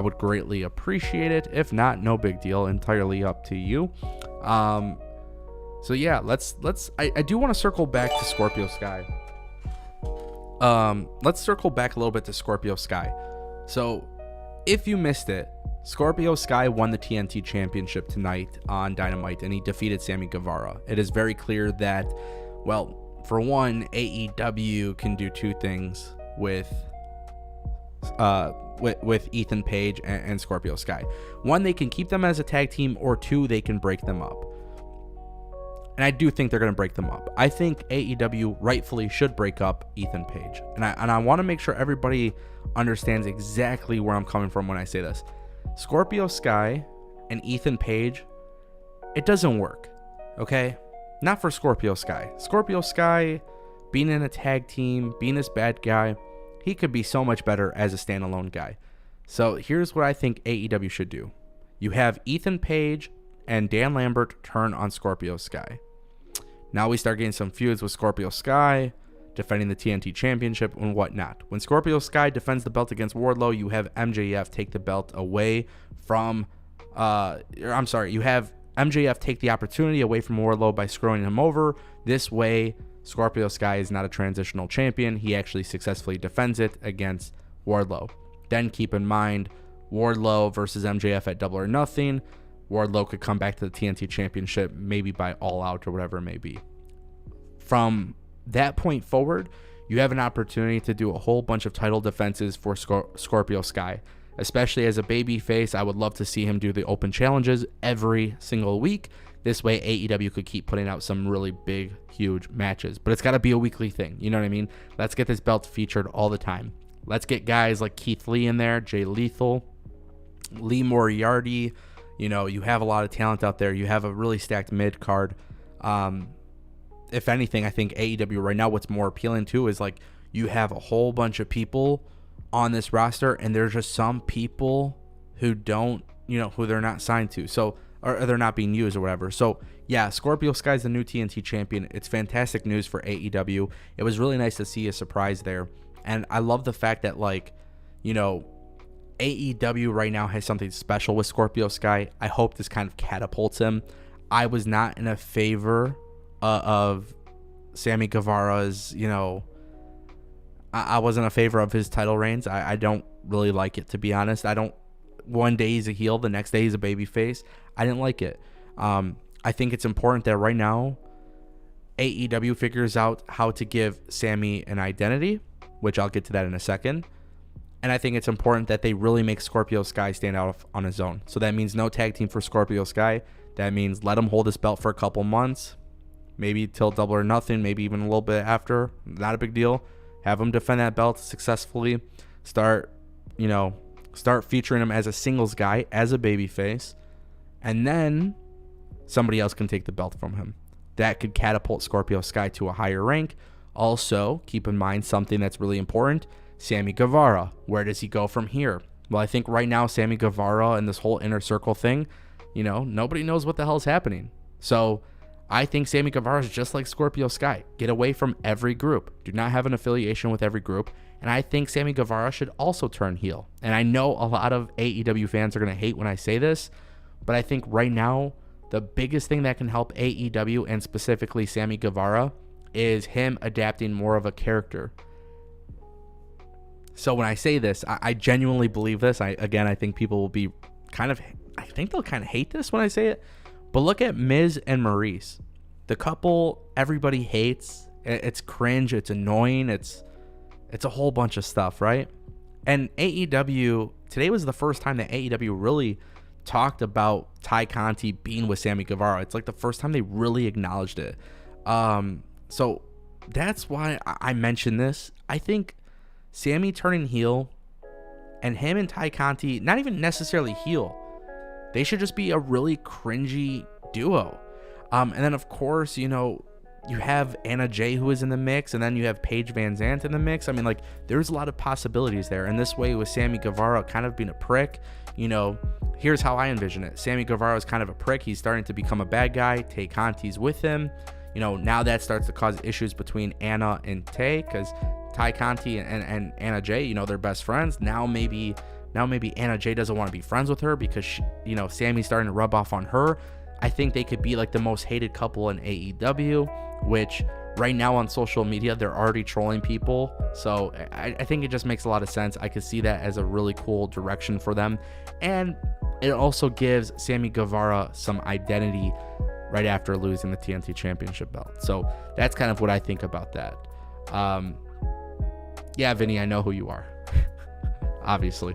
I would greatly appreciate it. If not, no big deal. Entirely up to you. So yeah, I do want to circle back to Scorpio Sky. Let's circle back a little bit to Scorpio Sky. So if you missed it, Scorpio Sky won the TNT Championship tonight on Dynamite, and he defeated Sammy Guevara. It is very clear that, well, for one, AEW can do two things with Ethan Page and Scorpio Sky. One, they can keep them as a tag team, or two, they can break them up. And I do think they're going to break them up. I think AEW rightfully should break up Ethan Page. And I want to make sure everybody understands exactly where I'm coming from when I say this. Scorpio Sky and Ethan Page, it doesn't work, okay? Not for Scorpio Sky. Scorpio Sky, being in a tag team, being this bad guy, he could be so much better as a standalone guy. So here's what I think AEW should do. You have Ethan Page and Dan Lambert turn on Scorpio Sky. Now we start getting some feuds with Scorpio Sky, defending the TNT Championship and whatnot. When Scorpio Sky defends the belt against Wardlow, you have MJF take the belt away from, you have MJF take the opportunity away from Wardlow by screwing him over. This way, Scorpio Sky is not a transitional champion. He actually successfully defends it against Wardlow. Then keep in mind, Wardlow versus MJF at Double or Nothing. Wardlow could come back to the TNT Championship, maybe by All Out or whatever it may be. From that point forward, you have an opportunity to do a whole bunch of title defenses for Scorpio Sky. Especially as a babyface, I would love to see him do the open challenges every single week. This way, AEW could keep putting out some really big, huge matches. But it's got to be a weekly thing. You know what I mean? Let's get this belt featured all the time. Let's get guys like Keith Lee in there, Jay Lethal, Lee Moriarty. You know, you have a lot of talent out there. You have a really stacked mid card. If anything, I think AEW right now, what's more appealing to is like you have a whole bunch of people on this roster, and there's just some people who don't, who they're not signed to. So, or they're not being used or whatever. So, yeah, Scorpio Sky's the new TNT champion. It's fantastic news for AEW. It was really nice to see a surprise there. And I love the fact that, AEW right now has something special with Scorpio Sky. I hope this kind of catapults him. I was not in a favor of Sammy Guevara's, I wasn't a favor of his title reigns. I don't really like it, to be honest. One day he's a heel, the next day he's a babyface. I didn't like it. I think it's important that right now AEW figures out how to give Sammy an identity, which I'll get to that in a second. And I think it's important that they really make Scorpio Sky stand out on his own. So that means no tag team for Scorpio Sky. That means let him hold this belt for a couple months, maybe till Double or Nothing, maybe even a little bit after. Not a big deal. Have him defend that belt successfully. Start featuring him as a singles guy, as a babyface. And then somebody else can take the belt from him. That could catapult Scorpio Sky to a higher rank. Also, keep in mind something that's really important. Sammy Guevara. Where does he go from here? Well, I think right now Sammy Guevara and this whole inner circle thing, nobody knows what the hell's happening. So I think Sammy Guevara is just like Scorpio Sky. Get away from every group. Do not have an affiliation with every group. And I think Sammy Guevara should also turn heel. And I know a lot of AEW fans are going to hate when I say this, but I think right now the biggest thing that can help AEW and specifically Sammy Guevara is him adapting more of a character. So when I say this, I genuinely believe this. I think people will be I think they'll kind of hate this when I say it. But look at Miz and Maurice. The couple everybody hates. It's cringe. It's annoying. It's a whole bunch of stuff, right? And AEW, today was the first time that AEW really talked about Ty Conti being with Sammy Guevara. It's like the first time they really acknowledged it. So that's why I mentioned this. I think Sammy turning heel and him and Ty Conti, not even necessarily heel, they should just be a really cringy duo. And then, of course, you have Anna Jay who is in the mix, and then you have Paige Van Zant in the mix. I mean, there's a lot of possibilities there. And this way, with Sammy Guevara kind of being a prick, here's how I envision it. Sammy Guevara is kind of a prick. He's starting to become a bad guy. Tay Conti's with him. Now that starts to cause issues between Anna and Tay, because Ty Conti and Anna Jay, they're best friends. Now maybe Now maybe Anna Jay doesn't want to be friends with her because Sammy's starting to rub off on her. I think they could be like the most hated couple in AEW, which right now on social media, they're already trolling people. So I think it just makes a lot of sense. I could see that as a really cool direction for them. And it also gives Sammy Guevara some identity right after losing the TNT Championship belt. So that's kind of what I think about that. Yeah, Vinny, I know who you are. Obviously.